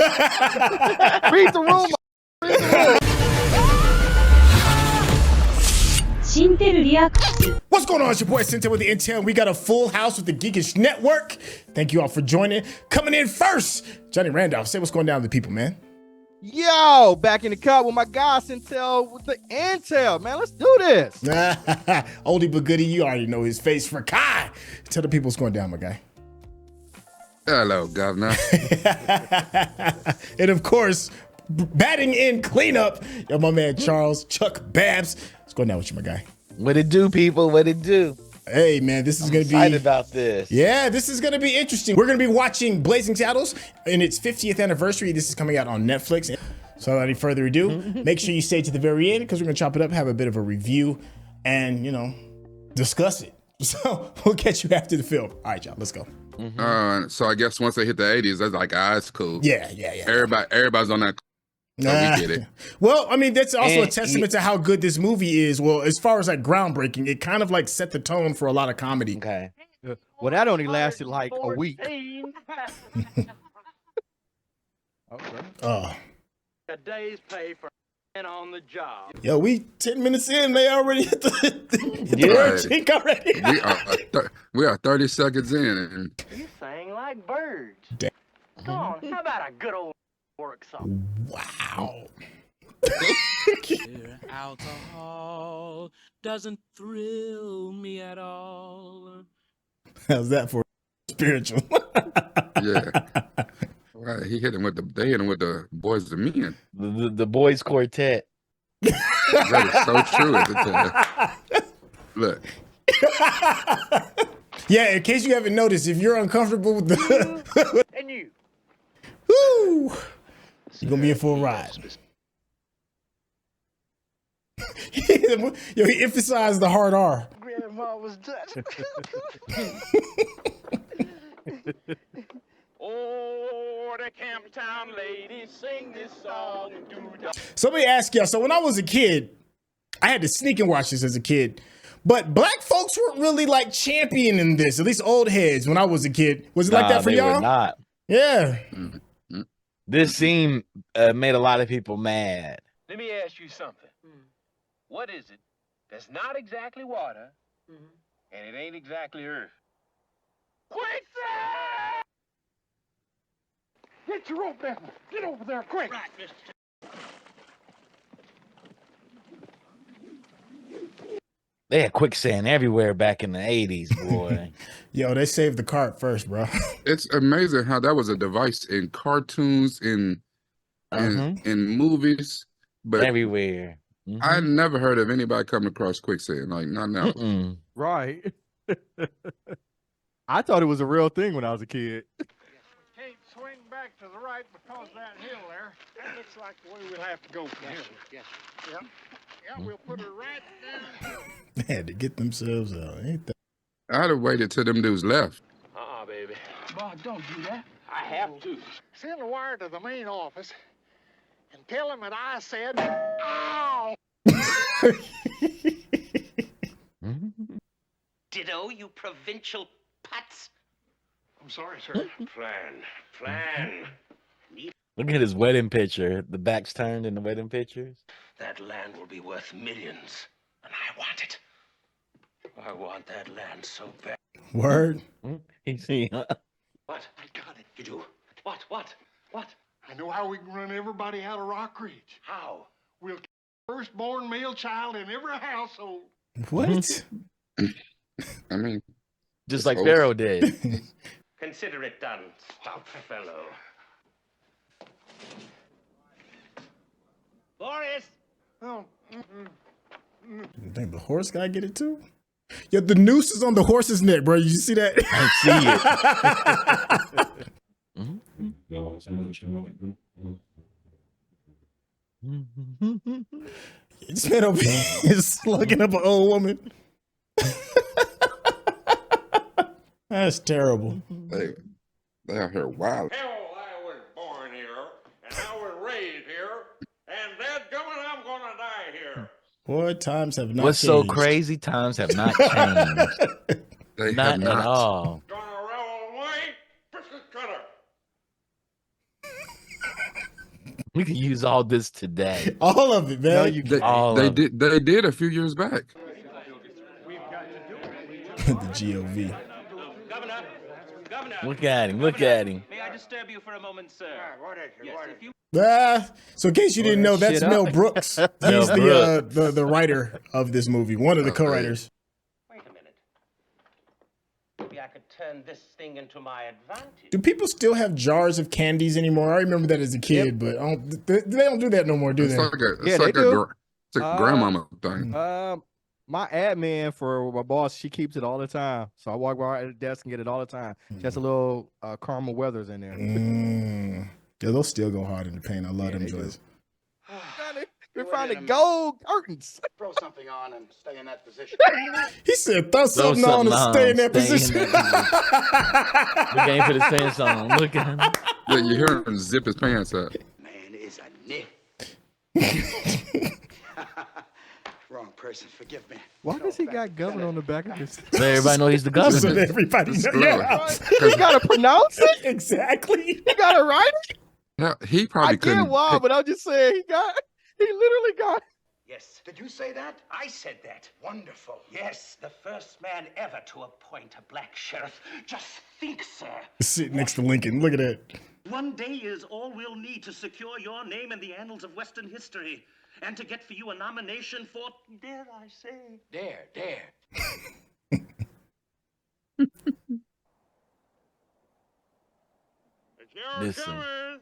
Read the room. Read the room. What's going on? It's your boy Syntell with the Intel. We got a full house with the Geekish Network. Thank you all for joining. Coming in first, Johnny Randolph. Say what's going down with the people, man. Yo, back in the cut with my guy Syntell with the Intel. Man, let's do this. Oldie but goodie, you already know his face. Rekkai. Tell the people what's going down, my guy. Hello, Governor. And of course, batting in cleanup, yo, my man Charles Chuck Babs. What's going down with you, my guy? What it do, people? What it do? Hey, man, this is going to be excited about this. Yeah, this is going to be interesting. We're going to be watching Blazing Saddles in its 50th anniversary. This is coming out on Netflix. So without any further ado, make sure you stay to the very end because we're going to chop it up, have a bit of a review, and, you know, discuss it. So we'll catch you after the film. All right, y'all, let's go. So I guess once they hit the 80s, that's like, it's cool. Yeah. Everybody's on that. So we get it. Well, I mean, that's also a testament to how good this movie is. Well, as far as like groundbreaking, it kind of like set the tone for a lot of comedy. Okay. Well, that only lasted like a week. Okay. A day's pay for on the job. Yo, we 10 minutes in, they already hit the chink already. We are 30 seconds in. And You sang like birds. Damn. Come on, how about a good old work song? Wow. Alcohol doesn't thrill me at all. How's that for spiritual? yeah. Right, they hit him with the Boys to Men. The boys quartet. That is so true. Look. Yeah, in case you haven't noticed, if you're uncomfortable with the And you. woo, you're gonna be in for a ride. Yo, he emphasized the hard R. Grandma was Dutch. Oh, the Camptown ladies sing this song. So let me ask y'all. So when I was a kid, I had to sneak and watch this as a kid. But black folks weren't really like championing this, at least old heads when I was a kid. Was it like that for they y'all? were not. Yeah. This scene made a lot of people mad. Let me ask you something. What is it that's not exactly water, and it ain't exactly earth? Quicksand! Get your rope down. Get over there quick. Right, mister. They had quicksand everywhere back in the 80s, boy. Yo, they saved the cart first, bro. It's amazing how that was a device in cartoons, in movies, but Everywhere. I never heard of anybody coming across quicksand. Like, not now. Right. I thought it was a real thing when I was a kid. Can't swing back to the right because that hill there, that looks like the way we'll have to go from here. Yes. Yeah, we'll put her right down. They had to get themselves out. Ain't that? I'd have waited till them dudes left. Baby. Boy, don't do that. I have to. Send a wire to the main office and tell them that I said, ow! Ditto, you provincial putz. I'm sorry, sir. Plan. Look at his wedding picture. The back's turned in the wedding pictures. That land will be worth millions, and I want it. I want that land so bad. Word. You see, What? I got it. You do? What? I know how we can run everybody out of Rock Ridge. How? We'll get the firstborn male child in every household. What? I mean, just like Pharaoh did. Consider it done, stout fellow. Boris! Oh. You think the horse guy get it too? Yo, the noose is on the horse's neck, bro. You see that? I see it. This man over here is slugging up an old woman. That's terrible. they out here wild. Hell, I was born here, and I was raised here, and dadgummit, I'm gonna die here. Boy, times have not What's changed. so crazy? Times have not changed. They Not have at all. Gonna roll away, biscuit cutter. We can use all this today. All of it, man. No, you All They of did. They did a few years back. The GOV. Governor. Look at him. Look at him. May I disturb you for a moment, sir? What is it? Yes, What is if it? you So in case you didn't know, that's shit Mel up. Brooks. Mel He's Brooks. the writer of this movie, one of the Okay. co-writers. wait a minute. Maybe I could turn this thing into my advantage. Do people still have jars of candies anymore? I remember that as a kid, but they don't do that no more, do It's they? like a, Yeah, they do. it's a grandmama thing. My admin for my boss, she keeps it all the time. So I walk by at the desk and get it all the time. She has a little caramel weathers in there. Yeah, those still go hard in the paint. I love them they do. joints. We're finding gold curtains. Throw something on and stay in that position. He said, throw something on and stay in that Stay in position. that Look at him put his pants on. Look at him. Yeah, you hear him zip his pants up. Man is a nit. Wrong person. Forgive me. Why does he got governor on the back of his? So everybody know he's the So governor. that everybody knows. Yeah, You gotta pronounce it. exactly. You gotta write it. Hell, he I probably get couldn't. why, but I'm just saying he literally got. Yes. Did you say that? I said that. Wonderful. Yes, the first man ever to appoint a black sheriff. Just think, sir. Sitting next to Lincoln. Look at that. One day is all we'll need to secure your name in the annals of Western history. And to get for you a nomination for, dare I say, Dare. Listen.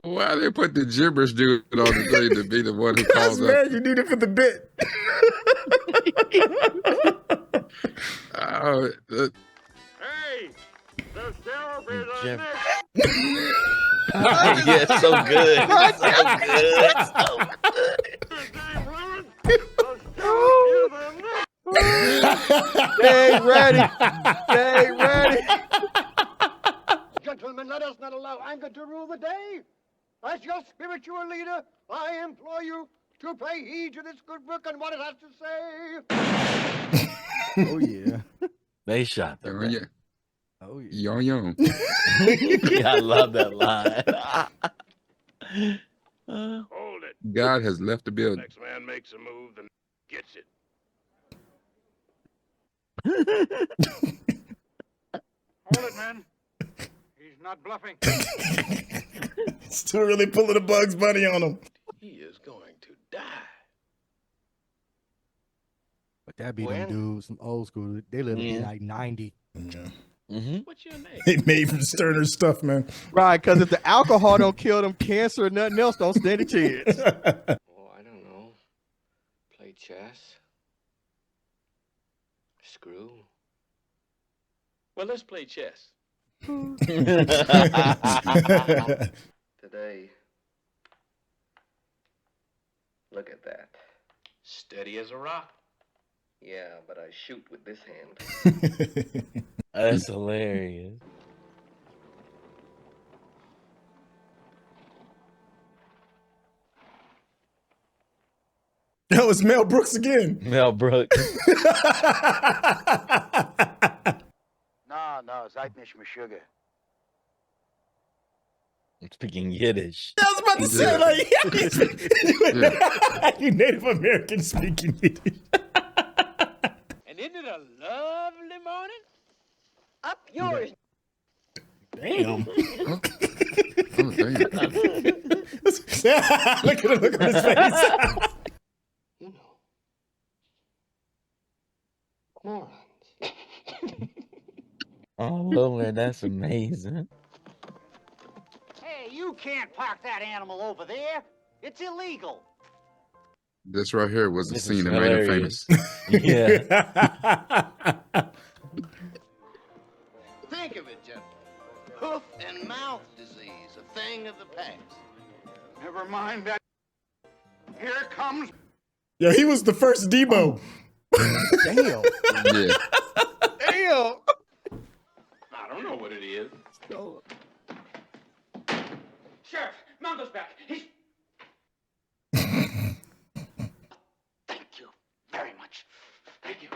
Why they put the gibberish dude on the thing to be the one who That's calls up? man, you need it for the bit. Hey, the sheriff is a Jeff- nit. Yeah, it's so good. It's so good. It's so good. Stay ready. Stay ready. Gentlemen, let us not allow anger to rule the day. As your spiritual leader, I implore you to pay heed to this good book and what it has to say. Oh yeah. They shot Oh, them. yeah. Oh yeah. Yo. Yeah, I love that line. Hold it. God has left the building. Next man makes a move, then gets it. Hold it, man. He's not bluffing. Still really pulling a Bugs Bunny on him. He is going to die. But that be them dudes, some old school. They live in like 90. Yeah. What's your name? They made from sterner stuff, man. Right, because if the alcohol don't kill them, cancer or nothing else don't stand a chance. Oh, I don't know. Play chess. Screw. Well, let's play chess. Today. Look at that. Steady as a rock. Yeah, but I shoot with this hand. That's hilarious. That was Mel Brooks again. Mel Brooks. No, seid nicht mehr sugar. I'm speaking Yiddish. I was about to say, like, you Native American speaking Yiddish. And isn't it a lovely morning? Up yours. Damn. Oh, damn. Look at the look on his face. You know. Morons. Oh, Lord, that's amazing. Hey, you can't park that animal over there. It's illegal. This right here was a This scene is that made him hilarious. famous. Yeah. Think of it, gentlemen. Hoof and mouth disease, a thing of the past. Never mind that. Here comes. Yo, he was the first Debo. Damn. Yeah. Damn. I don't know what it is. Sheriff, Mongo's back. He's... Thank you very much. Thank you.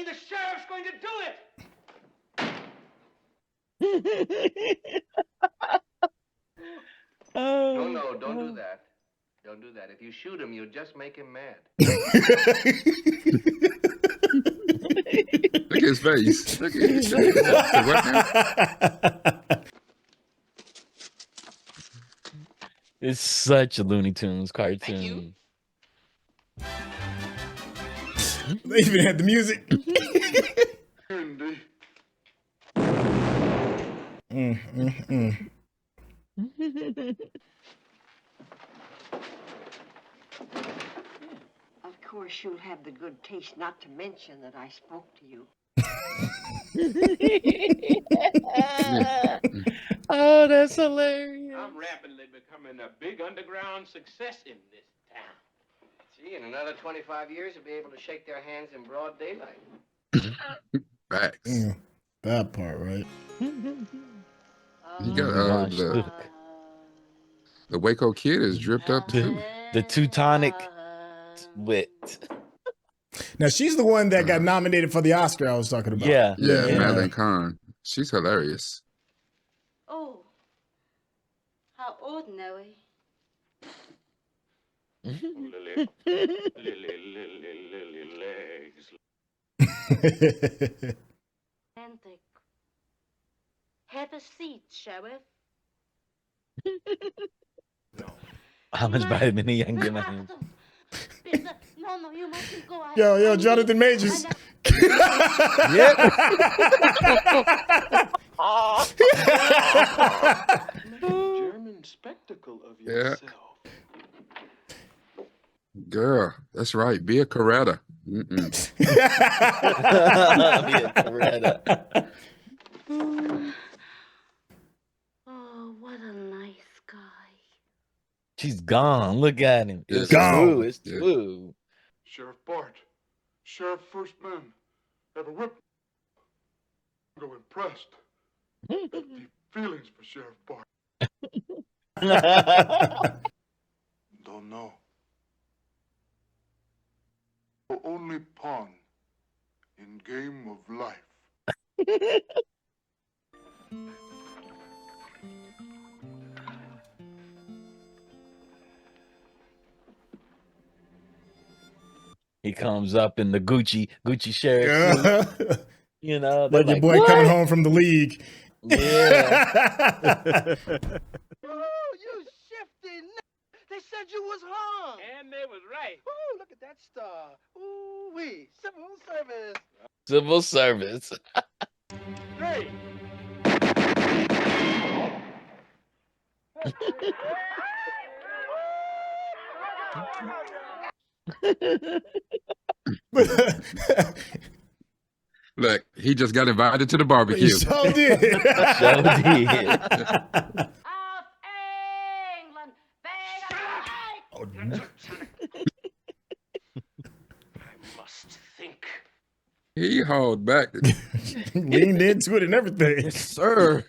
The sheriff's going to do it. No, don't do that. Don't do that. If you shoot him, you'll just make him mad. Look at his face. Look at his face. It's such a Looney Tunes cartoon. They even had the music. Of course, you'll have the good taste not to mention that I spoke to you. Oh, that's hilarious. I'm rapidly becoming a big underground success in this town. See, in another 25 years, you'll be able to shake their hands in broad daylight. Facts. That part, right? You got the Waco Kid is dripped up too. The Teutonic wit. Now she's the one that got nominated for the Oscar I was talking about. Yeah, Madeline Kahn. She's hilarious. Oh, how ordinary. Lily legs. Romantic. Have a seat, Sheriff. How much vitamin E I can get my hands? No, you mustn't go. Yo, Jonathan Majors. Yep. German spectacle of yourself. Girl, that's right. Be a Coretta. Be a Coretta. Oh, what a nice guy. She's gone. Look at him. It's gone. true. It's true. Sheriff Bart, Sheriff First Man, have a whip. I'm so impressed. Have deep feelings for Sheriff Bart. Don't know. The only pawn in game of life. He comes up in the Gucci sheriff suit. You know, like your boy coming home from the league. Yeah. Oh, you shifty. They said you was hung. And they was right. Ooh, look at that star. Ooh, wee. Civil service. Civil service. Great. Look, he just got invited to the barbecue. He sure did. Sure did. I must think. He hauled back. Leaned into it and everything. Yes, sir.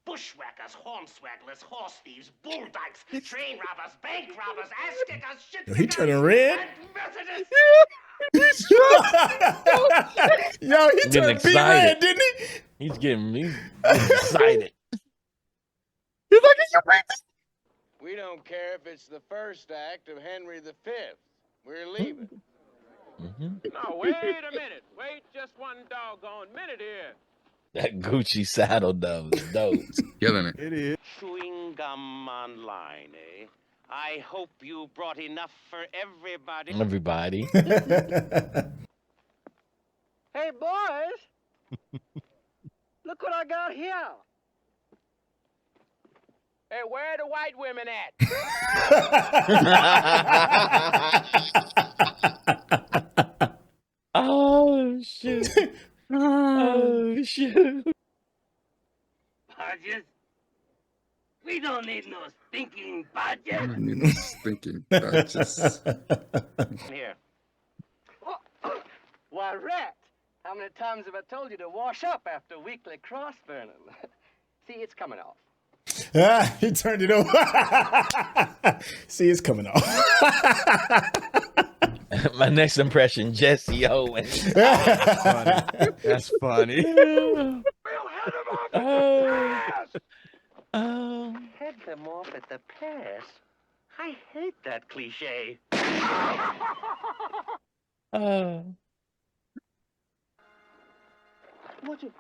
Bushwhackers, hornswagglers, horse thieves, bull dykes, train robbers, bank robbers, ass kickers, shit Yo, he turning red. and Methodists. Yo, he turned big red, didn't he? He's getting excited. He's like, "Can you break this?" We don't care if it's the first act of Henry V. We're leaving. No, wait a minute. Wait just one doggone minute here. That Gucci saddle though is dope. Killing it. It is. Chewing gum online, eh? I hope you brought enough for everybody. Everybody. Hey, boys. Look what I got here. Hey, where are the white women at? Oh shit. Oh shit. Badges? We don't need no stinking badges. Stinking badges. Here. Why, Rat, how many times have I told you to wash up after weekly cross burning? See, it's coming off. He turned it over. See, it's coming off. My next impression, Jesse Owens. That's funny. Well, Head them off at Oh. the pass! Head them off at the pass? I hate that cliche. What you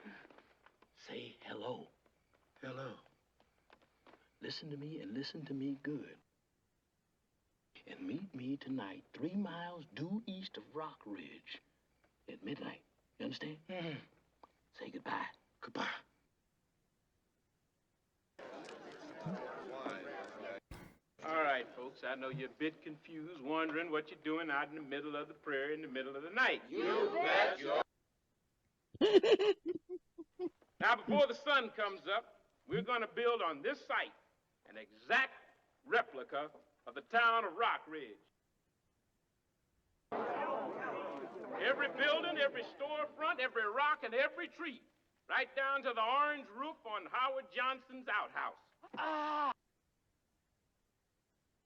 say? Hello. Hello. Listen to me and listen to me good. And meet me tonight 3 miles due east of Rock Ridge at midnight. You understand? Mm-hmm. Say goodbye. Goodbye. All right, folks, I know you're a bit confused, wondering what you're doing out in the middle of the prairie in the middle of the night. You bet you. Now, before the sun comes up, we're going to build on this site an exact replica of the town of Rock Ridge. Every building, every storefront, every rock, and every tree, right down to the orange roof on Howard Johnson's outhouse.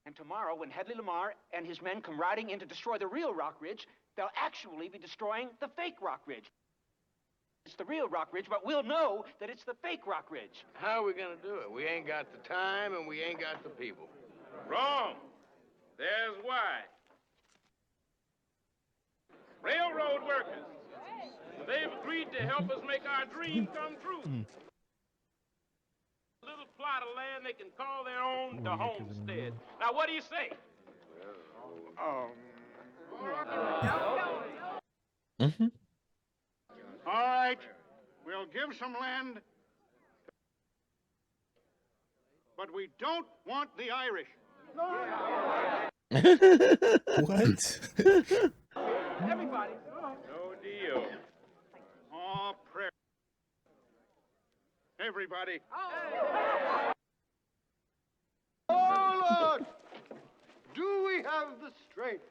And tomorrow, when Hedley Lamarr and his men come riding in to destroy the real Rock Ridge, they'll actually be destroying the fake Rock Ridge. It's the real Rock Ridge, but we'll know that it's the fake Rock Ridge. How are we gonna do it? We ain't got the time and we ain't got the people. Wrong. There's why. Railroad workers. They've agreed to help us make our dream come true. A little plot of land they can call their own, the homestead. Now, what do you say? All right, we'll give some land, but we don't want the Irish. What? Everybody. No deal. Oh, prayer. Everybody. Oh, Lord! Do we have the strength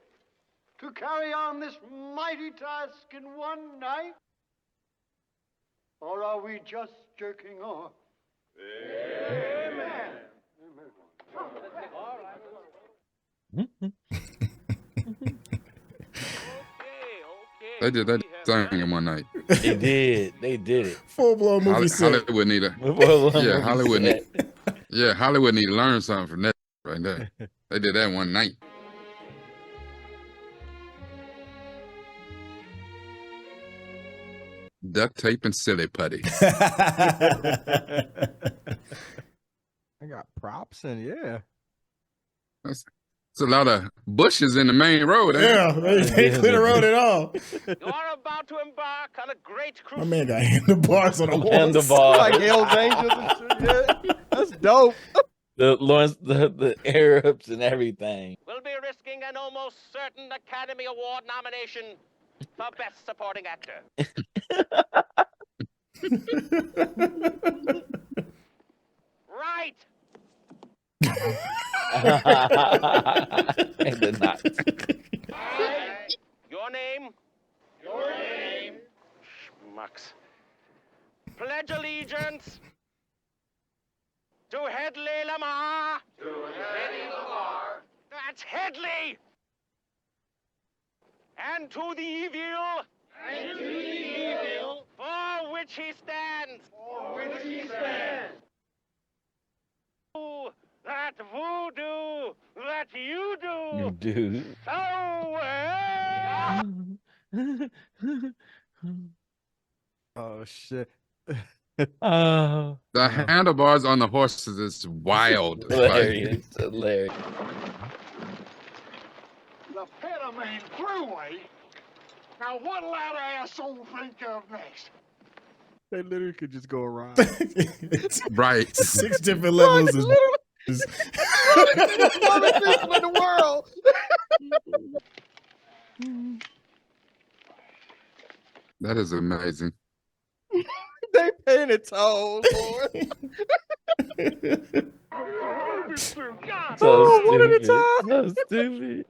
to carry on this mighty task in one night? Or are we just jerking off? Amen. They did that thing in one night. They did. They did it. Full-blown movie set. Hollywood need Hollywood need to learn something from that right there. They did that one night. Duct tape and silly putty. I got props and yeah. It's a lot of bushes in the main road. Yeah, they clear the road at all. You are about to embark on a great cruise. My man got handlebars on a horse. Handlebars. Like Hell's Angels and shit. Yeah. That's dope. The Arabs and everything. We'll be risking an almost certain Academy Award nomination for Best Supporting Actor. Right. Your name? Your name. Schmucks. Pledge allegiance to Hedley Lamarr. To Hedley Lamarr. That's Hedley. And to the evil. And to the evil. For which he stands. For which he stands. That voodoo that you do. You do. So well. Oh shit. The handlebars on the horses is wild. Hilarious. Hilarious. The Panamanian Thruway. Now, what'll that asshole think of next? They literally could just go around. Right. 6 different levels. Right, Is in the world. That is amazing. They painted toes, Lord. So one at a stupid. time. So stupid.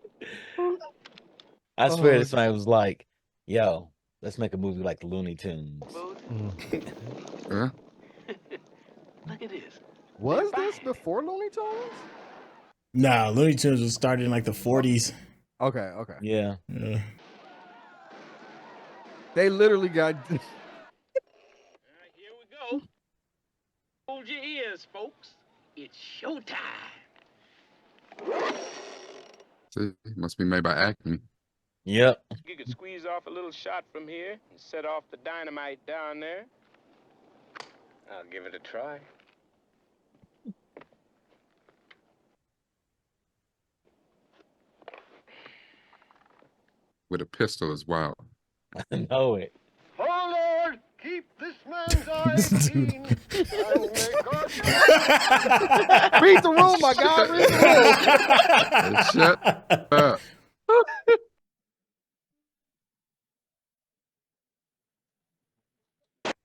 I swear this man was like, yo, let's make a movie like the Looney Tunes. Yeah. Look at this. Was this before Looney Tunes? Nah, Looney Tunes was started in like the 40s. Okay. Yeah. They literally got. Here we go. Hold your ears, folks. It's showtime. See, must be made by Acme. Yep. You could squeeze off a little shot from here and set off the dynamite down there. I'll give it a try. With a pistol as well. I know it. Oh, Lord, keep this man's eyes keen. And may God Read the room, my God. Read the room. Shut up.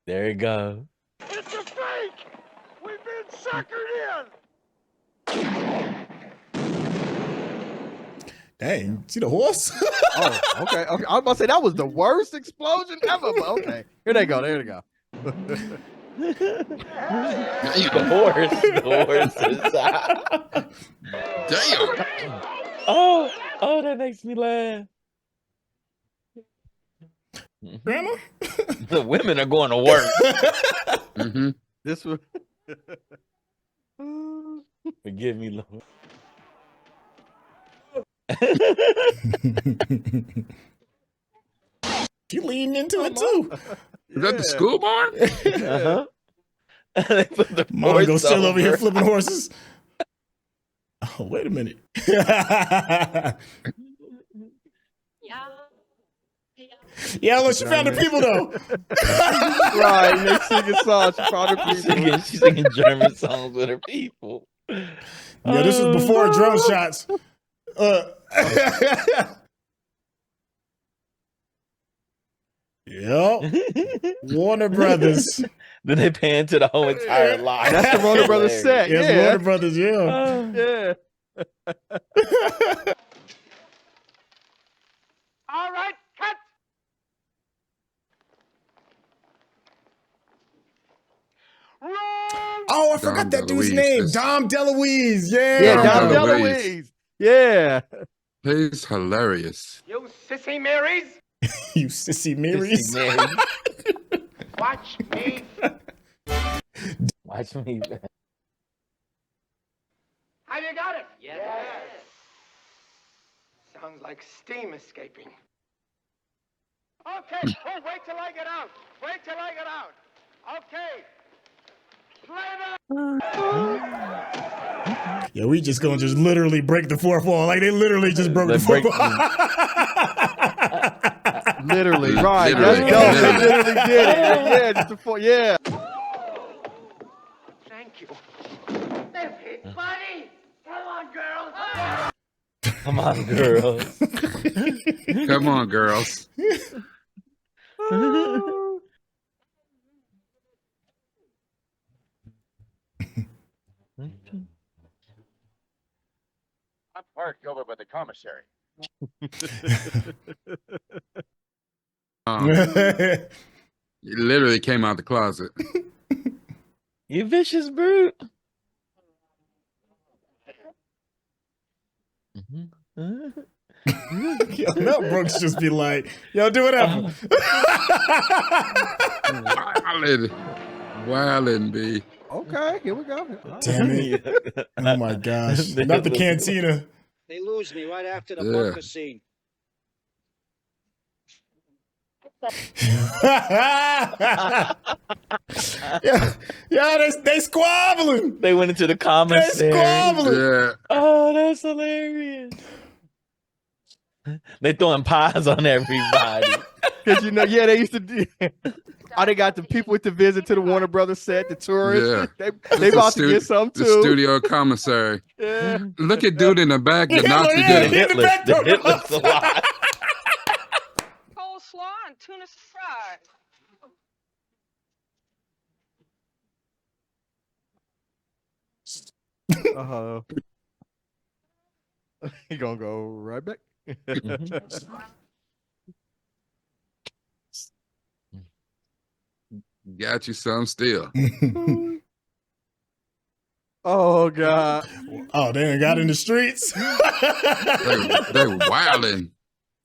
There you go. It's a fake! We've been suckered in! Dang, see the horse? Oh, okay. I was about to say that was the worst explosion ever, but okay. Here they go. There they go. The horse is out. Damn. Oh, that makes me laugh. Grandma? The women are going to work. Mm-hmm. This was. Forgive me, Lord. You leaning into it too. Is that the school barn? Uh-huh. They put the Mama go horse still over here over. flipping horses. Oh, wait a minute. Yeah, look, she found the people though. Right, they singing songs. She found the people. She's singing German songs with her people. Yeah, this was before drone shots. Yep. Warner Brothers. Then they pan to the whole entire lot. That's the Warner Brothers set. Yes, Yeah. Warner Brothers, yeah. Yeah. All right, cut. Oh, I forgot that dude's name. Dom DeLuise. Yeah. Yeah, Dom DeLuise. DeLuise. Yeah. He's hilarious. You sissy Marys, You sissy Marys. watch me. Watch me. Have you got it? Yes. Sounds like steam escaping. Okay, oh, wait till I get out. Wait till I get out. Okay. Play that. Yeah, we just gonna literally break the fourth wall. Like they literally just broke the fourth wall. Literally, right. Literally. That's dope. They literally did it. Yeah, just before, yeah. Thank you. Everybody, come on, girls. Come on, girls. Come on, girls. I'm parked over by the commissary. He literally came out the closet. You vicious brute. Yo, Mel Brooks just be like, yo, do whatever. Wildin', B. Okay, here we go. Damn it. Oh my gosh. Not the cantina. They lose me right after the Yeah. bunker scene. yeah, they squabbling. They went into the commissary. They squabbling. Yeah. Oh, that's hilarious. They throwing pies on everybody. Because, you know, yeah, they used to do. Oh, they got the people with the visit to the Warner Brothers set, the tourists. Yeah. They about to get some too. The studio commissary. Yeah. Look at dude in the back that knocked the The dude. Hitler's a lot. Coleslaw and tuna fries. Uh-huh. He gonna go right back. Got you some still. Oh God. Oh, they got in the streets. They were wilding.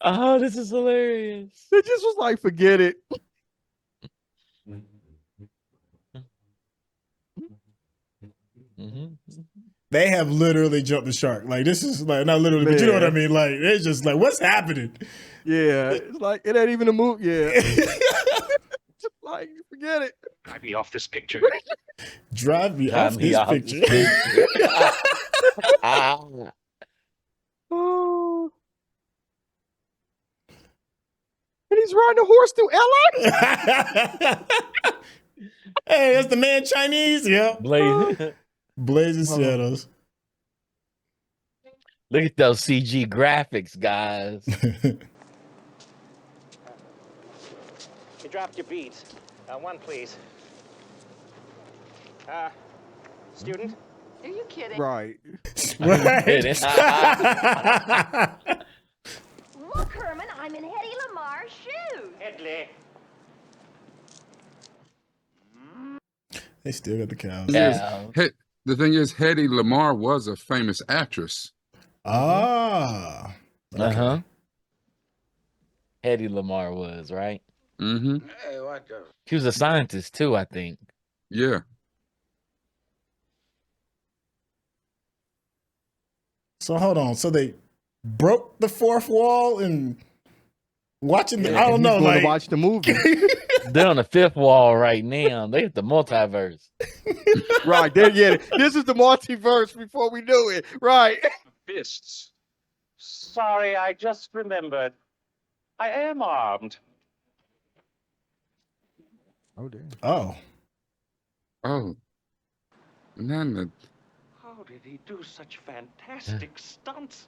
Oh, this is hilarious. It just was like, forget it. They have literally jumped the shark. Like, this is like, not literally, but you know what I mean? Like, it's just like, what's happening? Yeah, it's like, it ain't even a move. Yeah. Like, forget it. Drive me off this picture. Drive me off this picture. Oh. And he's riding a horse through LA? Hey, that's the man Chinese. Yep. Blazing Shadows. Look at those CG graphics, guys. You dropped your beads. One, please. Student? Are you kidding? Right. Look, Herman, I'm in Hedley Lamarr's shoes. Hedley. They still got the cows. Yeah. The thing is, Hedley Lamarr was a famous actress. Ah. Uh-huh. Hedley Lamarr was, right? Mm-hmm. Hey, what the? She was a scientist too, I think. Yeah. So hold on. So they broke the fourth wall and watching the, I don't know, like like watch the movie. They're on the fifth wall right now. They hit the multiverse. Right, they get it. This is the multiverse before we knew it. Right. Fists. Sorry, I just remembered. I am armed. Oh, damn. Oh. Oh. None of How did he do such fantastic stunts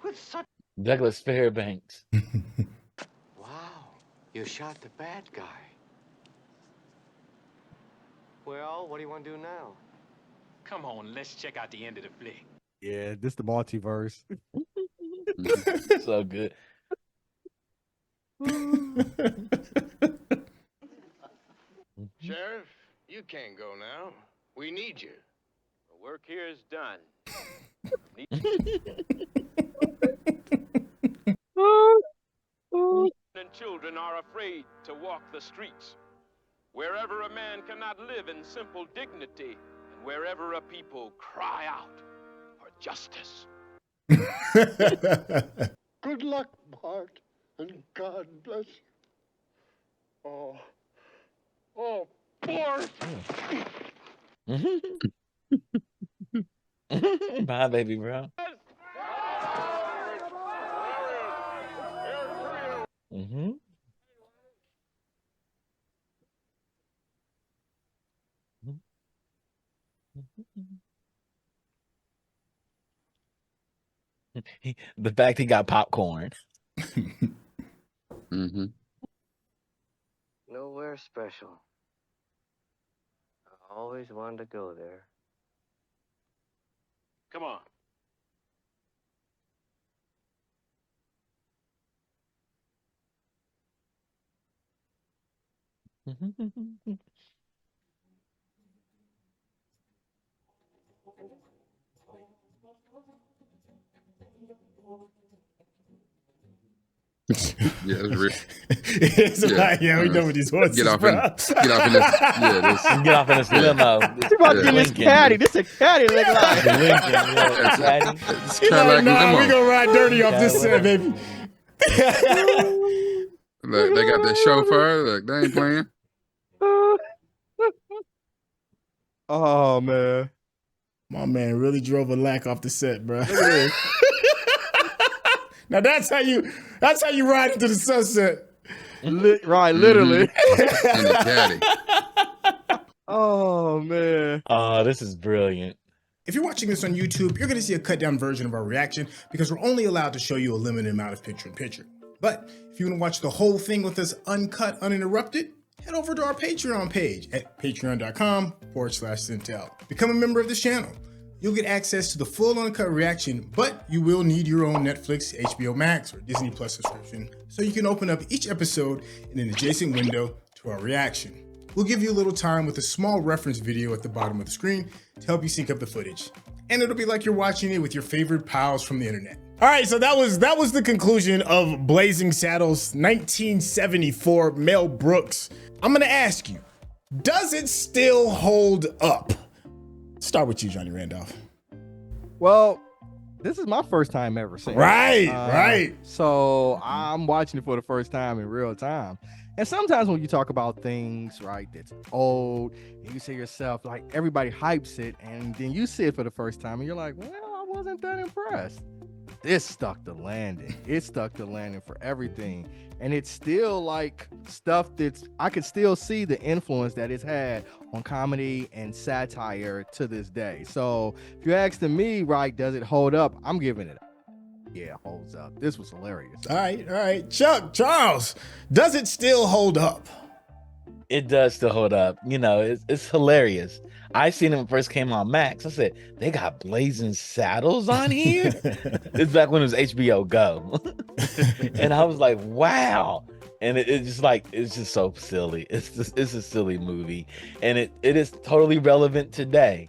with such? Douglas Fairbanks. Wow, you shot the bad guy. Well, what do you want to do now? Come on, let's check out the end of the flick. Yeah, this the multiverse. So good. Sheriff, you can't go now. We need you. The work here is done. And children are afraid to walk the streets. Wherever a man cannot live in simple dignity, and wherever a people cry out for justice. Good luck, Bart, and God bless you. Oh, Bart! Bye, baby bro. Mm-hmm. The fact he got popcorn. Mm-hmm. Nowhere special. I always wanted to go there. Come on. Yeah, it's real. It's like, yeah, we know what these horses. Get off bro. in this. Yeah, this. Get off in this limo. He's about to get this caddy. This is a caddy. Look like. It's He's kind of like, like, nah, come we on. gonna ride dirty off this set, baby. Look, they got that chauffeur. Look, they ain't playing. Oh man. My man really drove a lack off the set, bro. Look at this. Now that's how you ride into the sunset. Right, literally. In the caddy. Oh man. Oh, this is brilliant. If you're watching this on YouTube, you're going to see a cut down version of our reaction because we're only allowed to show you a limited amount of picture-in-picture. But if you want to watch the whole thing with us uncut, uninterrupted, head over to our Patreon page at patreon.com/Syntell. Become a member of this channel. You'll get access to the full uncut reaction, but you will need your own Netflix, HBO Max, or Disney Plus subscription so you can open up each episode in an adjacent window to our reaction. We'll give you a little time with a small reference video at the bottom of the screen to help you sync up the footage. And it'll be like you're watching it with your favorite pals from the internet. All right, so that was the conclusion of Blazing Saddles 1974, Mel Brooks. I'm gonna ask you, does it still hold up? Start with you, Johnny Randolph. Well, this is my first time ever seeing it. Right. So I'm watching it for the first time in real time. And sometimes when you talk about things, right, that's old, and you say to yourself, like, everybody hypes it, and then you see it for the first time, and you're like, well, I wasn't that impressed. This stuck the landing. It stuck the landing for everything. And it's still like stuff that's, I could still see the influence that it's had on comedy and satire to this day. So if you ask me, right, does it hold up? I'm giving it. Yeah, it holds up. This was hilarious. All right. Charles, does it still hold up? It does still hold up. You know, it's hilarious. I seen it when it first came on Max. I said, they got Blazing Saddles on here? It's back when it was HBO Go. And I was like, wow. And it's just like, it's just so silly. It's a silly movie. And it is totally relevant today.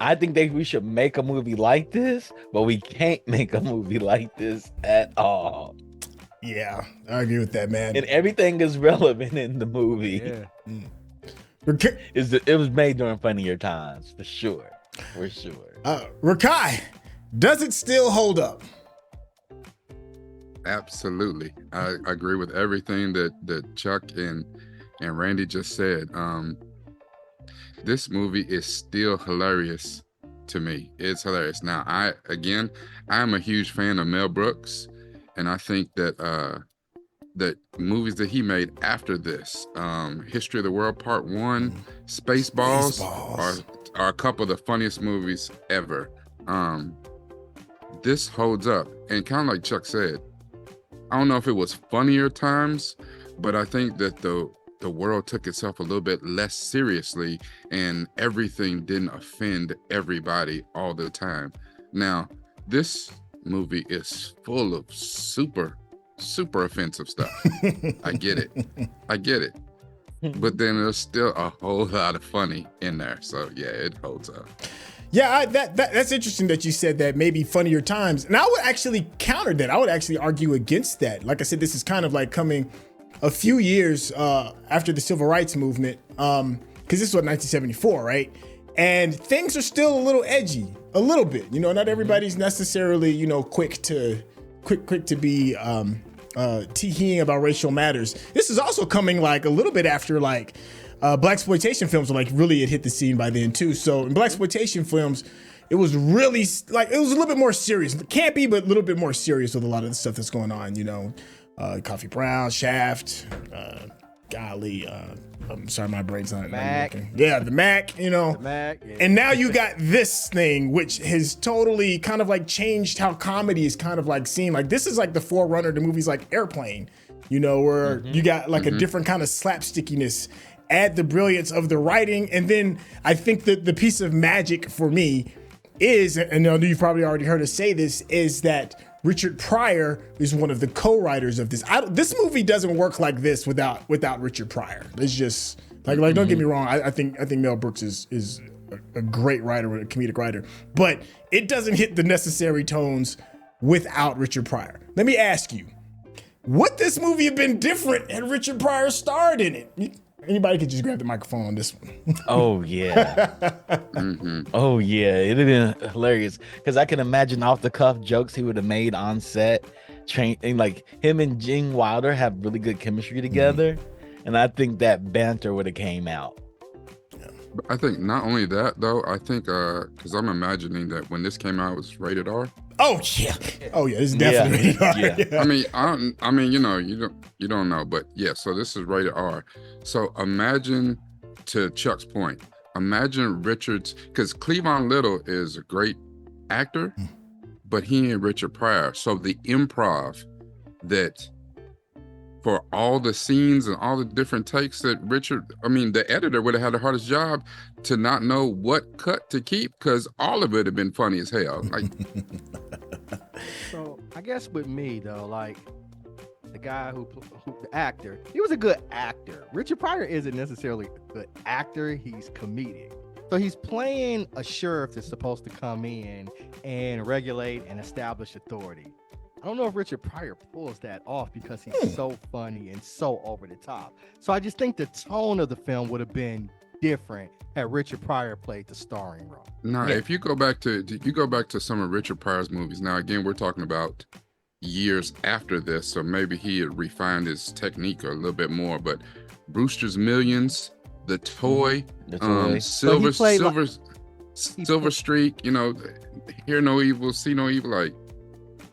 I think we should make a movie like this, but we can't make a movie like this at all. Yeah, I agree with that, man. And everything is relevant in the movie. Yeah. It was made during funnier times, for sure. Rekkai, does it still hold up? Absolutely. I agree with everything that Chuck and Randy just said. This movie is still hilarious to me. It's hilarious. Now, I'm a huge fan of Mel Brooks, and I think that that movies that he made after this, History of the World Part 1, Spaceballs are a couple of the funniest movies ever. This holds up, and kind of like Chuck said, I don't know if it was funnier times, but I think that the world took itself a little bit less seriously, and everything didn't offend everybody all the time. Now, this movie is full of super offensive stuff. I get it. But then there's still a whole lot of funny in there. So yeah, it holds up. Yeah, that's interesting that you said that, maybe funnier times. And I would actually counter that. I would actually argue against that. Like I said, this is kind of like coming a few years after the civil rights movement, because this was 1974, right? And things are still a little edgy, a little bit. You know, not everybody's necessarily, you know, quick to be tee-heeing about racial matters. This is also coming like a little bit after like blaxploitation films were like really had hit the scene by then too. So in blaxploitation films, it was really like, it was a little bit more serious. It can't be, but a little bit more serious with a lot of the stuff that's going on, you know. Coffee Brown, Shaft, I'm sorry, my brain's not working. Yeah, the Mac, you know. The Mac, yeah. And now you got this thing, which has totally kind of like changed how comedy is kind of like seen. Like this is like the forerunner to movies like Airplane, you know, where you got like a different kind of slapstickiness, add the brilliance of the writing. And then I think that the piece of magic for me is, and I know you've probably already heard us say this, is that Richard Pryor is one of the co-writers of this. This movie doesn't work like this without Richard Pryor. It's just like don't get me wrong. I think Mel Brooks is a great writer, a comedic writer, but it doesn't hit the necessary tones without Richard Pryor. Let me ask you, would this movie have been different had Richard Pryor starred in it? Anybody could just grab the microphone on this one. Oh yeah. Oh yeah, it'd have been hilarious because I can imagine off the cuff jokes he would have made on set. And like him and Gene Wilder have really good chemistry together, and I think that banter would have came out. I think not only that though. I think because I'm imagining that when this came out, it was rated R. Oh yeah, it's definitely rated R. Yeah. I mean, you know, you don't know, but yeah. So this is rated R. So imagine, to Chuck's point, imagine Richard's, because Cleavon Little is a great actor, but he ain't Richard Pryor. So the improv that for all the scenes and all the different takes that the editor would have had the hardest job to not know what cut to keep, because all of it had been funny as hell. Like, so I guess with me though, like the guy who the actor, he was a good actor. Richard Pryor isn't necessarily a good actor. He's comedic. So he's playing a sheriff that's supposed to come in and regulate and establish authority. I don't know if Richard Pryor pulls that off because he's so funny and so over the top. So I just think the tone of the film would have been different had Richard Pryor played the starring role. Now, if you go back to some of Richard Pryor's movies, now again, we're talking about years after this, so maybe he had refined his technique a little bit more. But Brewster's Millions, The Toy, Silver Streak, you know, Hear No Evil, See No Evil, like.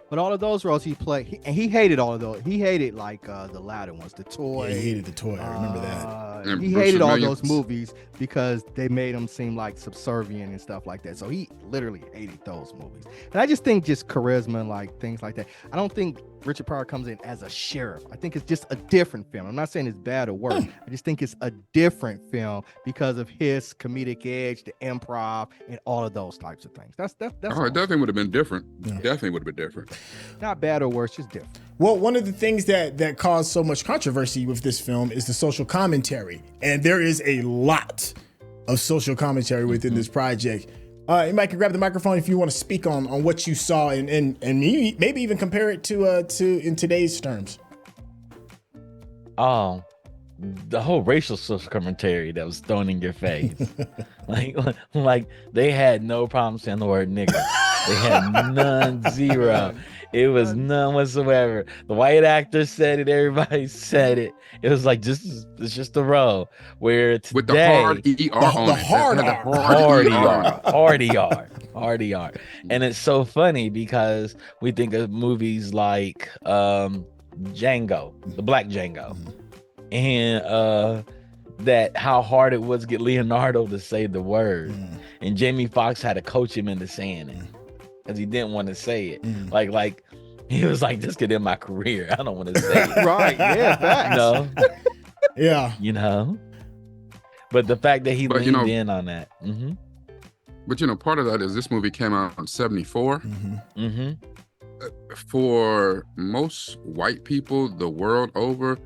But all of those roles he played, he hated all of those. He hated like the latter ones, The Toy. Yeah, he hated The Toy. I remember that. He hated all those movies because they made him seem like subservient and stuff like that. So he literally hated those movies. And I just think just charisma and like things like that. I don't think Richard Pryor comes in as a sheriff. I think it's just a different film. I'm not saying it's bad or worse. I just think it's a different film because of his comedic edge, the improv, and all of those types of things. That's it definitely would have been different. Yeah. Definitely would have been different. Not bad or worse, just different. Well, one of the things that caused so much controversy with this film is the social commentary. And there is a lot of social commentary within this project. You might can grab the microphone if you want to speak on what you saw and maybe even compare it to in today's terms. Oh, the whole racial social commentary that was thrown in your face. like they had no problem saying the word nigger. They had none, zero. It was none whatsoever. The white actor said it. Everybody said it. It was like it's just the role where today with the hard ER on it. Hard ER. And it's so funny because we think of movies like Django, the Black Django, and that how hard it was to get Leonardo to say the word, and Jamie Foxx had to coach him into saying it because he didn't want to say it. Like he was like, "Just get in my career. I don't want to say it." Right? Yeah, facts. No. Yeah. You know. But the fact that he leaned in on that. But part of that is this movie came out in 74. For most white people the world over,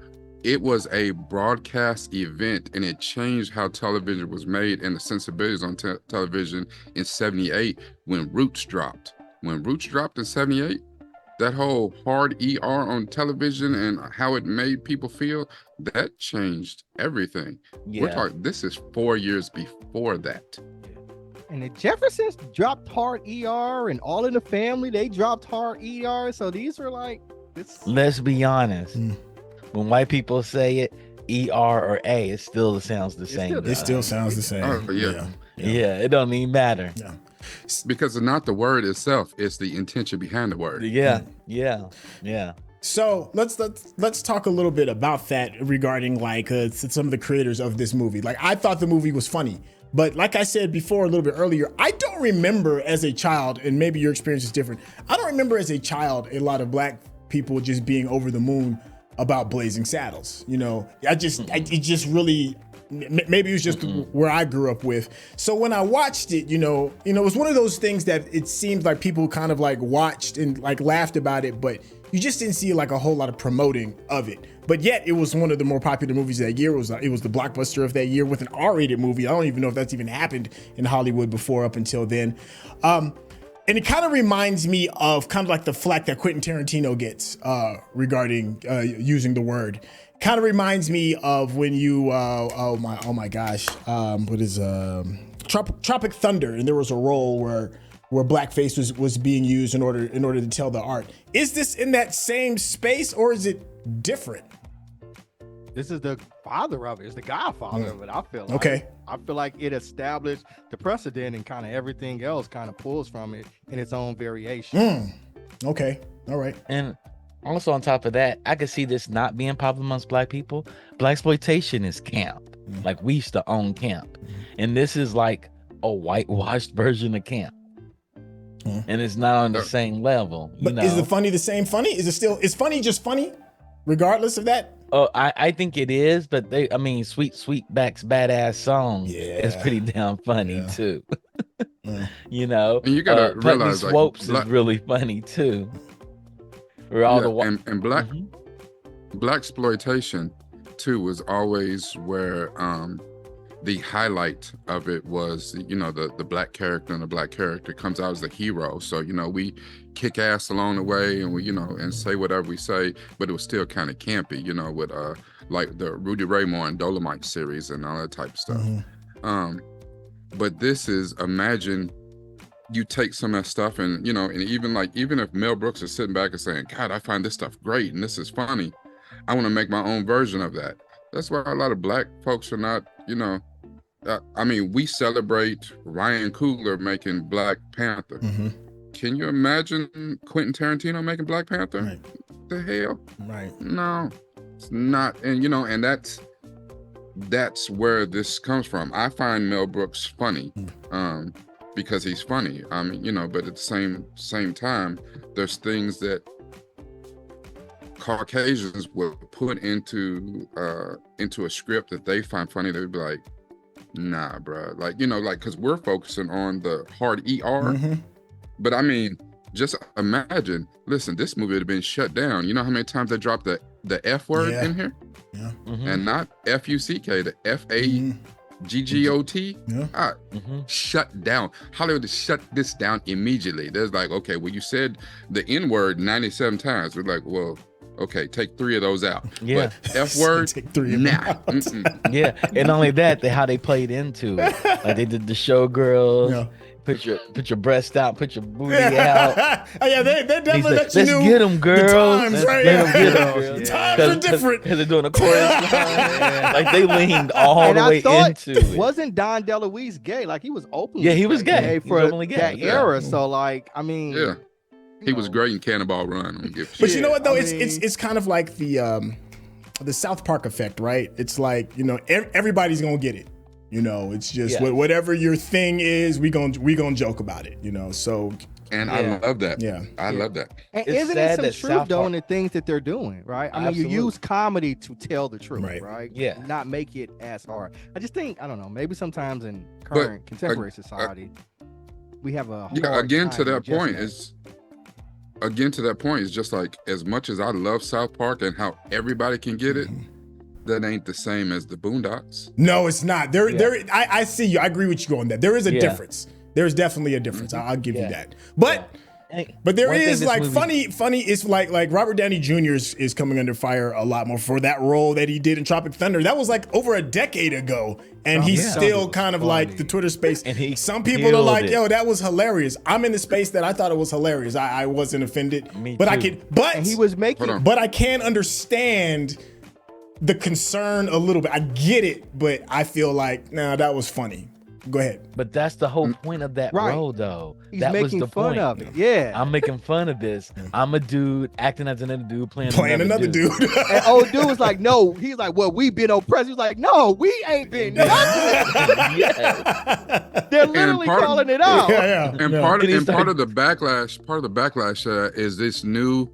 it was a broadcast event, and it changed how television was made and the sensibilities on television in 78 when Roots dropped. When Roots dropped in 78, that whole hard ER on television and how it made people feel, that changed everything. Yeah. We're talking, this is 4 years before that. And the Jeffersons dropped hard ER, and All in the Family, they dropped hard ER. So these were like, let's be honest. When white people say it, ER or A, it still sounds the same. It still sounds the same. Oh, yeah. Yeah, it don't even matter. Yeah. Because it's not the word itself, it's the intention behind the word. Yeah. So let's talk a little bit about that regarding like some of the creators of this movie. Like, I thought the movie was funny, but like I said before a little bit earlier, I don't remember as a child, and maybe your experience is different. I don't remember as a child a lot of black people just being over the moon about Blazing Saddles. It just really, maybe it was just where I grew up with. So when I watched it, it was one of those things that it seemed like people kind of like watched and like laughed about it, but you just didn't see like a whole lot of promoting of it. But yet it was one of the more popular movies that year. It was the blockbuster of that year with an R-rated movie. I don't even know if that's even happened in Hollywood before up until then. And it kind of reminds me of kind of like the flack that Quentin Tarantino gets regarding using the word. Kind of reminds me of when you, oh my gosh, what is Tropic Thunder, and there was a role where blackface was being used in order to tell the art. Is this in that same space, or is it different? This is the father of it. It's the godfather of it. I feel like. Okay. I feel like it established the precedent, and kind of everything else kind of pulls from it in its own variation. Okay. All right. And also on top of that, I could see this not being popular amongst black people. Blaxploitation is camp. Like, we used to own camp. And this is like a whitewashed version of camp. And it's not on the same level. But is the funny the same funny? Is funny just funny regardless of that? Oh, I think it is, but Sweet Sweetback's badass song is pretty damn funny too. And you gotta realize, like, Swopes is really funny too. And blaxploitation too was always where the highlight of it was, the black character, and the black character comes out as the hero. So, we kick ass along the way, and we, and say whatever we say, but it was still kind of campy, with like the Rudy Ray Moore and Dolomite series and all that type of stuff. But this is, imagine you take some of that stuff and, you know, and even if Mel Brooks is sitting back and saying, God, I find this stuff great and this is funny, I want to make my own version of that. That's why a lot of black folks are not, you know, I mean, we celebrate Ryan Coogler making Black Panther. Can you imagine Quentin Tarantino making Black Panther? Right. The hell? Right. No, it's not. And, you know, and that's where this comes from. I find Mel Brooks funny, because he's funny. I mean, you know, but at the same time, there's things that Caucasians will put into a script that they find funny. They'd be like, nah, bro. Like, you know, like, because we're focusing on the hard ER. But I mean, just imagine, listen, this movie would have been shut down. You know how many times they dropped the F word in here? Yeah. And not F-U-C-K, the F-A-G-G-O-T. Shut down. Hollywood shut this down immediately. There's like, okay, well, you said the N-word 97 times. We're like, well, okay, take 3 of those out. Yeah. But F-word, take 3 of nah. them out. Yeah, and not only that, how they played into it. Like they did the showgirls. Yeah. Put your breast out, put your booty out. Oh, yeah, they definitely Said, let you know. Let's get them, girls. The times, Let's right? let 'em get 'em, Yeah. girls. The times are different. Because they're doing a chorus line. Like they leaned all the way into it. Wasn't Don DeLuise gay? Like he was openly Yeah, he was gay. He was for openly gay. that Yeah. era. So like, I mean, Yeah. He was great in Cannonball Run. But you know what though? It's kind of like the South Park effect, right? It's like, you know, everybody's gonna get it. You know, it's just whatever your thing is, we gonna joke about it. You know, so. And I love that. Yeah, I love that. And It's isn't sad it that some truth South though Park- in the things that they're doing, right? I mean, Absolutely. you use comedy to tell the truth, Right. right? Yeah. Not make it as hard. I just think, I don't know, maybe sometimes in current contemporary society, we have a hard again to time that point digesting is just like, as much as I love South Park and how everybody can get it, that ain't the same as the Boondocks. No, it's not. I see you. I agree with you on that. There is a difference. There's definitely a difference. I'll give you that. But there One thing is this like movie- funny. It's like Robert Downey Jr. is coming under fire a lot more for that role that he did in Tropic Thunder. That was like over a decade ago, and he's still kind of like the Twitter space. And some people are killed like, it. "Yo, that was hilarious." I'm in the space that I thought it was hilarious. I wasn't offended, Me but I too. can. But and he was making. but I can understand the concern a little bit. I get it, but I feel like, nah, that was funny. Go ahead. But that's the whole point of that Right. role, though. He's that was making the fun point. of it. Yeah. I'm making fun of this. I'm a dude acting as another dude playing Another dude. And old dude was like, no. He's like, well, we been oppressed. He was like, no, we ain't been nothing. They're literally calling it out. And part of the backlash is this new,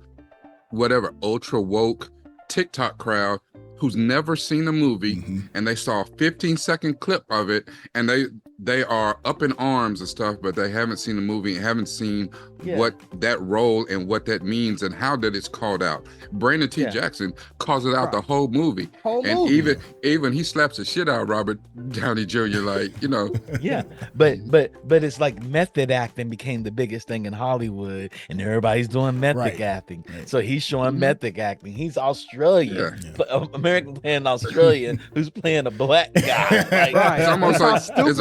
whatever, ultra woke TikTok crowd who's never seen a movie, and they saw a 15-second clip of it, and they are up in arms and stuff, but they haven't seen the movie and haven't seen what that role and what that means and how that it's called out. Brandon T. Jackson calls it out the whole movie. Even he slaps the shit out of Robert Downey Jr. Like, you know. Yeah, but it's like method acting became the biggest thing in Hollywood, and everybody's doing method acting. So he's showing method acting. He's Australian, American playing Australian, who's playing a black guy. Like, It's almost like it's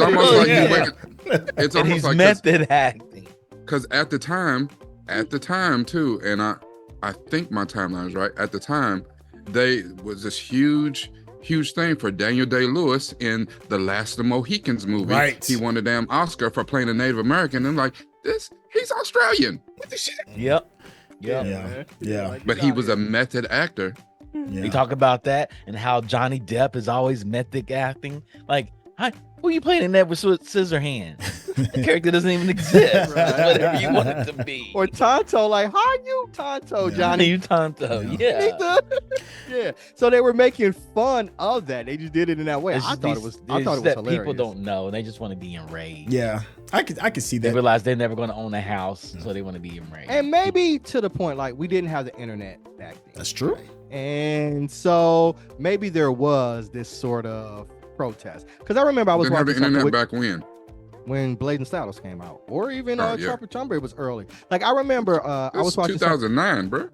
almost he's like method acting. Because at the time too, and I think my timeline is right. At the time, they was this huge thing for Daniel Day-Lewis in the Last of the Mohicans movie. Right. He won a damn Oscar for playing a Native American. And like, he's Australian. What the shit? Yep. Yeah. But he was a method actor. We talk about that and how Johnny Depp is always method acting. Like, who you playing in that with Scissorhands? The character doesn't even exist. Whatever you want it to be. Or Tonto, like, how you Tonto, Johnny? You Tonto, yeah. Yeah. So they were making fun of that. They just did it in that way. It's I just thought it was that hilarious. people don't know. They just want to be enraged. Yeah, I could see They that. realize they're never going to own a house, so they want to be enraged. And maybe to the point, like, we didn't have the internet back then. That's true. And so maybe there was this sort of protest. Because I remember I was Didn't have watching the internet something back when Blazing Saddles came out, or even Oh, yeah. Tropic Thunder was early. Like I remember I was watching 2009, bro.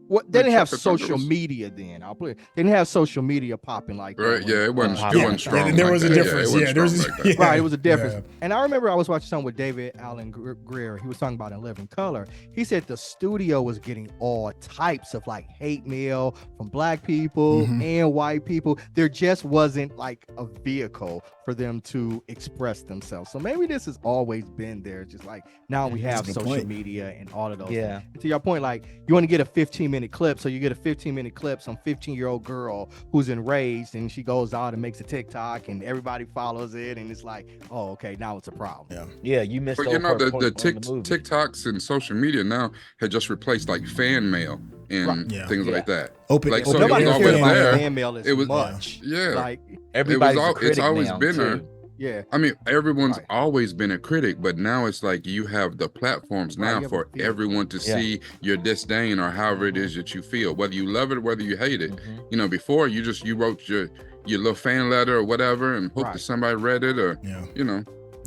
What they didn't have Chuck, I thought it social was- media then. I'll put it. They didn't have social media popping like that. Right, yeah, it wasn't strong. There like was a that. difference. it wasn't Yeah, there was strong like that. yeah. Right, it was a difference. Yeah. And I remember I was watching something with David Allen Greer. He was talking about In Living Color. He said the studio was getting all types of like hate mail from black people and white people. There just wasn't like a vehicle for them to express themselves. So maybe this has always been there. Just like now we have That's a good social point. media and all of those. Yeah. things. To your point, like you want to get a 15-minute clip, so you get a 15-minute clip, some 15-year-old girl who's enraged, and she goes out and makes a TikTok, and everybody follows it, and it's like, oh, okay, now it's a problem. Yeah, you missed. But the you know, whole the point of movie. TikToks and social media now had just replaced like fan mail and things like that. Open, like open so it Nobody was cares always about there. fan mail as It was much. yeah. Like Everybody's a it's critic always now, been there. too. Yeah. I mean, everyone's always been a critic, but now it's like you have the platforms Right, now you have for a feeling. everyone to see your disdain or however it is that you feel, whether you love it or whether you hate it. You know, before you wrote your little fan letter or whatever and hope that somebody read it or you know.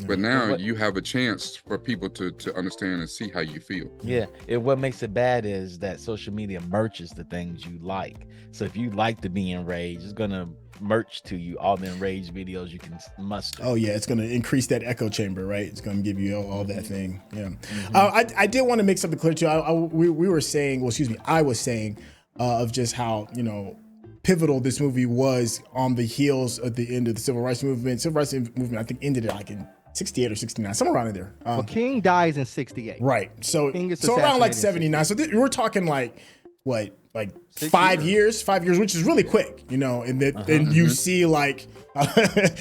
But now you have a chance for people to understand and see how you feel. Yeah, what makes it bad is that social media merches the things you like. So if you like to be enraged, it's gonna merch to you all the enraged videos you can muster. Oh yeah, it's going to increase that echo chamber, right? It's going to give you all that thing. Yeah. I did want to make something clear too. We were saying, well, excuse me, I was saying of just how, you know, pivotal this movie was on the heels of the end of the civil rights movement. Civil rights movement, I think, ended like in 68 or 69, somewhere around in there. Well, King dies in 68. Right. So King is so around like assassinated in 79. So we're talking like what, like 5 years, which is really quick, you know. And that and you see like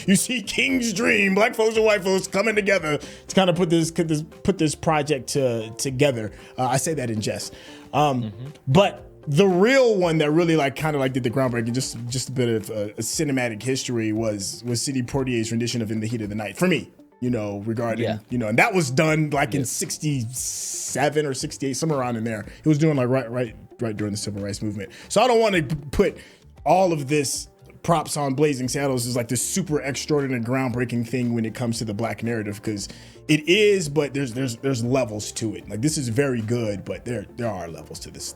you see King's dream, black folks and white folks coming together to kind of put this project together. I say that in jest, but the real one that really like kind of like did the groundbreaking, just a bit of a cinematic history was Sidney Poitier's rendition of "In the Heat of the Night" for me. You know, regarding, you know, and that was done like in 67 or 68, somewhere around in there. It was doing like right during the civil rights movement. So I don't want to put all of this props on Blazing Saddles as like this super extraordinary groundbreaking thing when it comes to the black narrative, because it is, but there's levels to it. Like this is very good, but there are levels to this.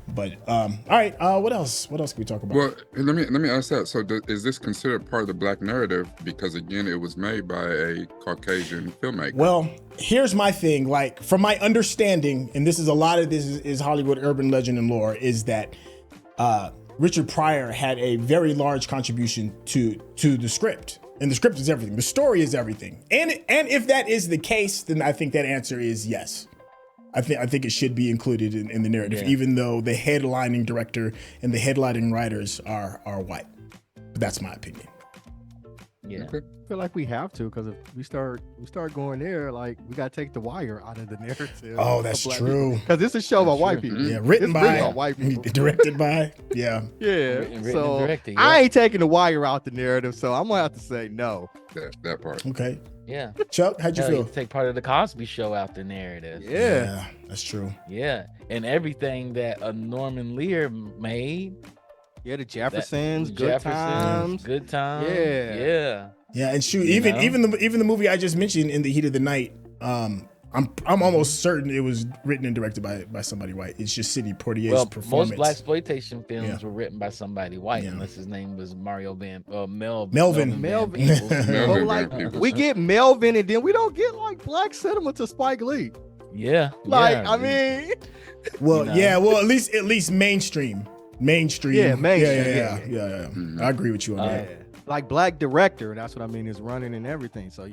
But all right, what else can we talk about? Well, let me ask that. So, is this considered part of the black narrative? Because again, it was made by a Caucasian filmmaker. Well, here's my thing. Like, from my understanding, and this is a lot of this is Hollywood urban legend and lore, is that Richard Pryor had a very large contribution to the script. And the script is everything. The story is everything. And if that is the case, then I think that answer is yes. I think it should be included in the narrative, even though the headlining director and the headlining writers are white. But that's my opinion. Yeah. I feel like we have to, because if we start going there, like we gotta take The Wire out of the narrative. Oh, that's true. Because this is a show about white people. Yeah, written by white people, directed by. Yeah. Yeah. Written So and directed, I ain't taking The Wire out the narrative, so I'm gonna have to say no. That part. Okay. Yeah. Chuck, how'd you feel? Take part of the Cosby Show out the narrative. Yeah, that's true. Yeah, and everything that Norman Lear made. Yeah, the Jeffersons, Good Times. Good Times. Yeah. Yeah, and shoot, even the movie I just mentioned, In the Heat of the Night, I'm almost certain it was written and directed by somebody white. It's just Sidney Poitier's performance. Most blaxploitation films were written by somebody white, unless his name was Melvin. But like we get Melvin, and then we don't get like black cinema to Spike Lee. Yeah, I mean, well, well, at least mainstream. Yeah, mainstream. Yeah. I agree with you on that. Like black director, that's what I mean, is running and everything. So I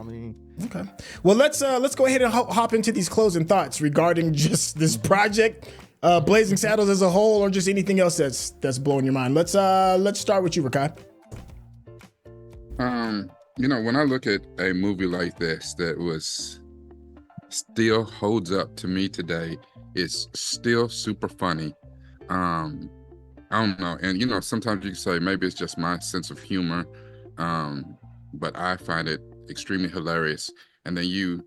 mean, okay. Well, let's go ahead and hop into these closing thoughts regarding just this project, Blazing Saddles as a whole, or just anything else that's blowing your mind. Let's start with you, Rekkai. You know, when I look at a movie like this that was still holds up to me today, it's still super funny. I don't know, and you know, sometimes you can say maybe it's just my sense of humor, but I find it extremely hilarious. And then you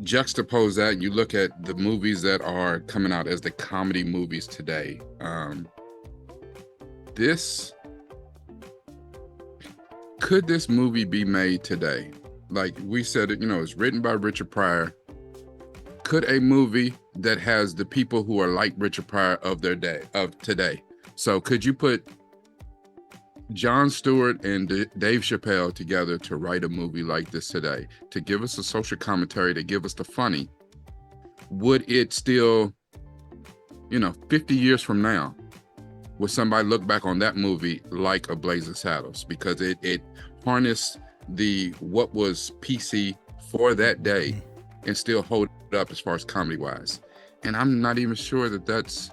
juxtapose that and you look at the movies that are coming out as the comedy movies today. Could this movie be made today? Like we said, it, you know, it's written by Richard Pryor. could a movie that has the people who are like Richard Pryor of their day, of today, so could you put Jon Stewart and Dave Chappelle together to write a movie like this today, to give us a social commentary, to give us the funny? Would it still, 50 years from now, would somebody look back on that movie like A Blazing Saddles? Because it harnessed what was PC for that day and still hold it up as far as comedy wise. And I'm not even sure that that's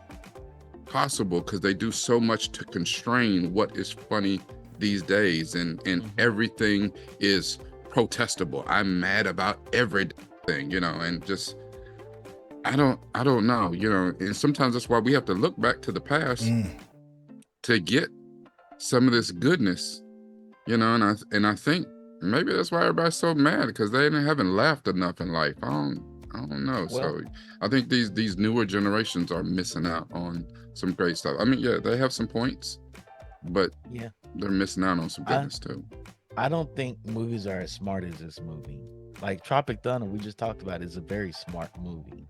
possible, because they do so much to constrain what is funny these days, and everything is protestable. I'm mad about everything, and just I don't know, and sometimes that's why we have to look back to the past to get some of this goodness, and I think maybe that's why everybody's so mad, because they haven't laughed enough in life. I don't know. So I think these newer generations are missing out on some great stuff. I mean, yeah, they have some points, but they're missing out on some goodness too. I don't think movies are as smart as this movie. Like Tropic Thunder, we just talked about, is a very smart movie.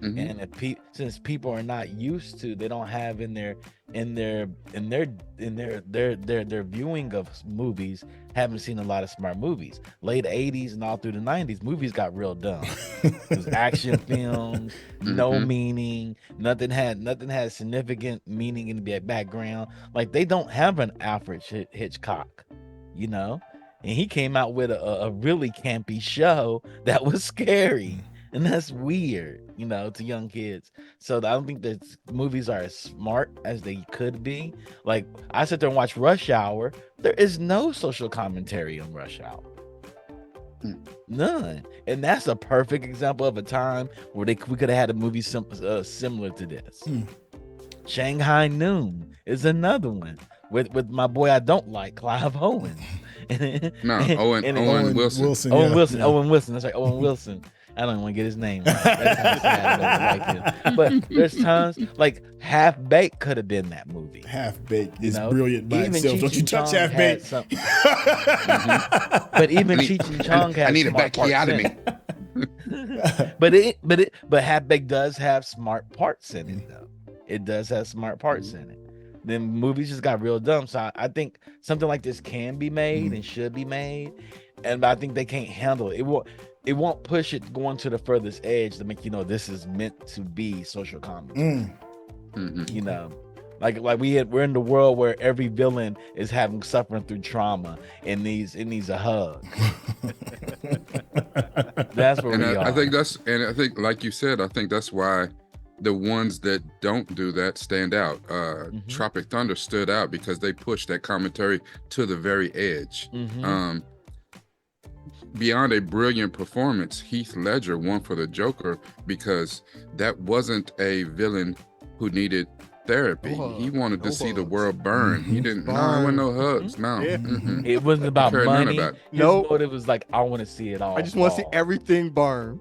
And since people are not used to, they don't have in their viewing of movies, haven't seen a lot of smart movies. Late 80s and all through the 90s, movies got real dumb. It was action films, no meaning, nothing had significant meaning in the background. Like, they don't have an Alfred Hitchcock, and he came out with a really campy show that was scary. And that's weird, to young kids. So I don't think that movies are as smart as they could be. Like, I sit there and watch Rush Hour. There is no social commentary on Rush Hour. None. And that's a perfect example of a time where we could have had a movie similar to this. Shanghai Noon is another one with my boy I don't like, Clive Owen. Owen Wilson. Owen Wilson. That's right, Owen Wilson. I don't want to get his name right. That's how sad I don't like him. But there's times like Half Baked could have been that movie. Half Baked is brilliant by itself. Don't you touch Half Baked. But even Cheech and Chong had. I need a backiotomy. But Half Baked does have smart parts in it, though. It does have smart parts in it. Then movies just got real dumb. So I think something like this can be made and should be made, and I think they can't handle it. It won't push it going to the furthest edge to make this is meant to be social comedy. Like we're in the world where every villain is suffering through trauma and needs a hug. That's where we are. I think like you said, I think that's why the ones that don't do that stand out. Tropic Thunder stood out because they pushed that commentary to the very edge. Beyond a brilliant performance, Heath Ledger won for the Joker because that wasn't a villain who needed therapy. He wanted to see the world burn. He didn't. No, I want no hugs. No, it wasn't about money. No, it was like, I want to see it all. I just want to see everything burn.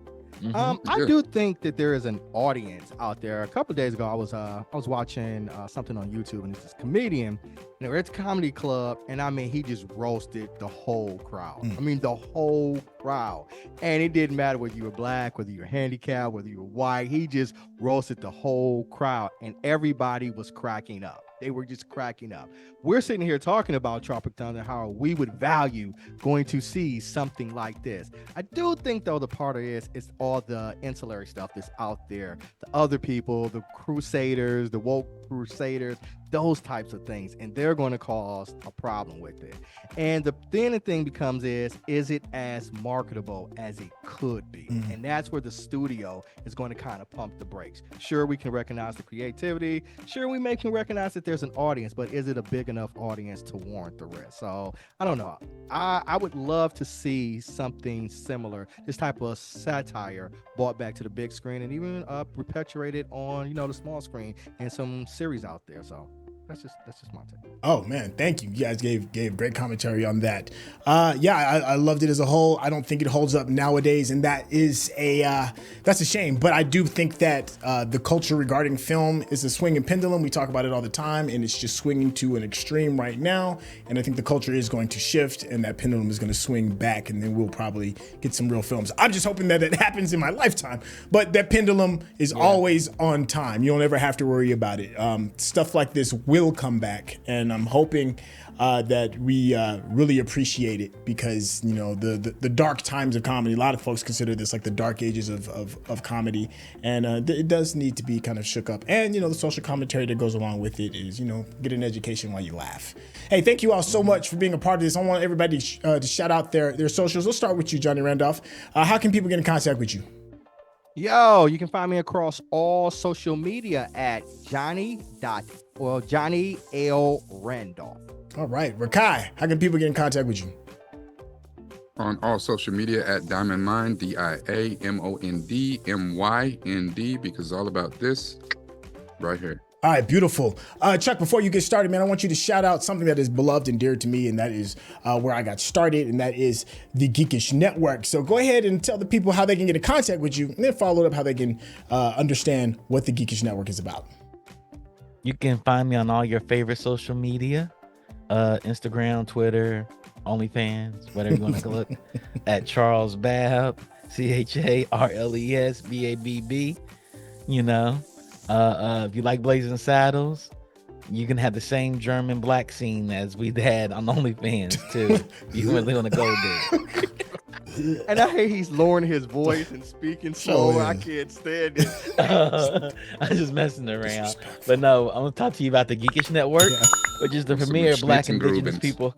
I do think that there is an audience out there. A couple of days ago, I was watching something on YouTube, and it's this comedian, and we're at the comedy club, and I mean, he just roasted the whole crowd. I mean, the whole crowd, and it didn't matter whether you were black, whether you were handicapped, whether you were white. He just roasted the whole crowd, and everybody was cracking up. They were just cracking up. We're sitting here talking about Tropic Thunder, how we would value going to see something like this. I do think, though, the part of it is all the ancillary stuff that's out there. The other people, the crusaders, the woke crusaders, those types of things. And they're going to cause a problem with it. And then the thing becomes is it as marketable as it could be? And that's where the studio is going to kind of pump the brakes. Sure, we can recognize the creativity. Sure, we can recognize that there's an audience, but is it a big enough audience to warrant the risk? So I don't know. I would love to see something similar, this type of satire brought back to the big screen and even perpetuated on, the small screen and some series out there. So that's just my take. Oh man, thank you. You guys gave great commentary on that. I loved it as a whole. I don't think it holds up nowadays, and that's a shame. But I do think that the culture regarding film is a swinging pendulum. We talk about it all the time, and it's just swinging to an extreme right now. And I think the culture is going to shift, and that pendulum is going to swing back, and then we'll probably get some real films. I'm just hoping that it happens in my lifetime. But that pendulum is always on time. You don't ever have to worry about it. Stuff like this will come back, and I'm hoping that we really appreciate it, because the dark times of comedy, a lot of folks consider this like the dark ages of comedy, and it does need to be kind of shook up. And the social commentary that goes along with it is get an education while you laugh. Hey, thank you all so much for being a part of this. I want everybody to shout out their socials. Let's start with you, Johnny Randolph. How can people get in contact with you? Yo, you can find me across all social media at Johnny L. Randolph. All right, Rekkai, how can people get in contact with you? On all social media at Diamond Mind, DIAMONDMYND, because it's all about this right here. All right, beautiful. Chuck, before you get started, man, I want you to shout out something that is beloved and dear to me, and that is where I got started, and that is the Geekish Network. So go ahead and tell the people how they can get in contact with you, and then follow up how they can understand what the Geekish Network is about. You can find me on all your favorite social media, Instagram, Twitter, OnlyFans, whatever you want to look, at Charles Babb, CharlesBabb. If you like Blazing Saddles, you can have the same German black scene as we had on OnlyFans too. You really want to go there. And I hear he's lowering his voice and speaking slow. I can't stand it. I'm just messing around. But no, I'm going to talk to you about the Geekish Network, which is the premier Black Indigenous people.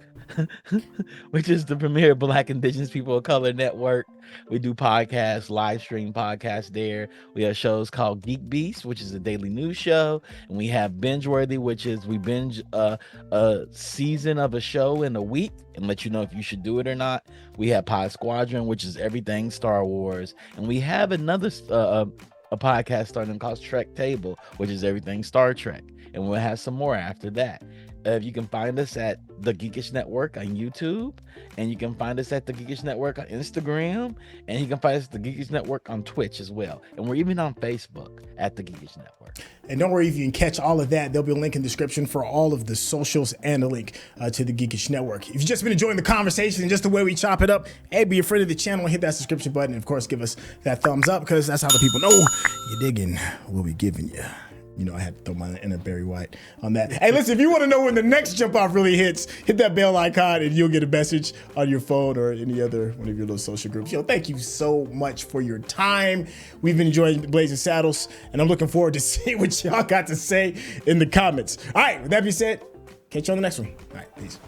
Which is the premier Black Indigenous people of color network. We do podcasts, live stream podcasts there. We have shows called Geek Beast, which is a daily news show, and we have Binge Worthy, which is we binge a season of a show in a week and let you know if you should do it or not. We have Pod Squadron, which is everything Star Wars, and we have another a podcast starting called Trek Table, which is everything Star Trek, and we'll have some more after that. You can find us at The Geekish Network on YouTube, and you can find us at The Geekish Network on Instagram, and you can find us at The Geekish Network on Twitch as well. And we're even on Facebook at The Geekish Network. And don't worry if you can catch all of that. There'll be a link in the description for all of the socials and a link to The Geekish Network. If you've just been enjoying the conversation and just the way we chop it up, hey, be a friend of the channel and hit that subscription button. And of course, give us that thumbs up, because that's how the people know you're digging what we're giving you. I had to throw my inner Barry White on that. Hey, listen, if you want to know when the next jump off really hits, hit that bell icon and you'll get a message on your phone or any other one of your little social groups. Thank you so much for your time. We've been enjoying Blazing Saddles, and I'm looking forward to seeing what y'all got to say in the comments. All right, with that being said, catch you on the next one. All right, peace.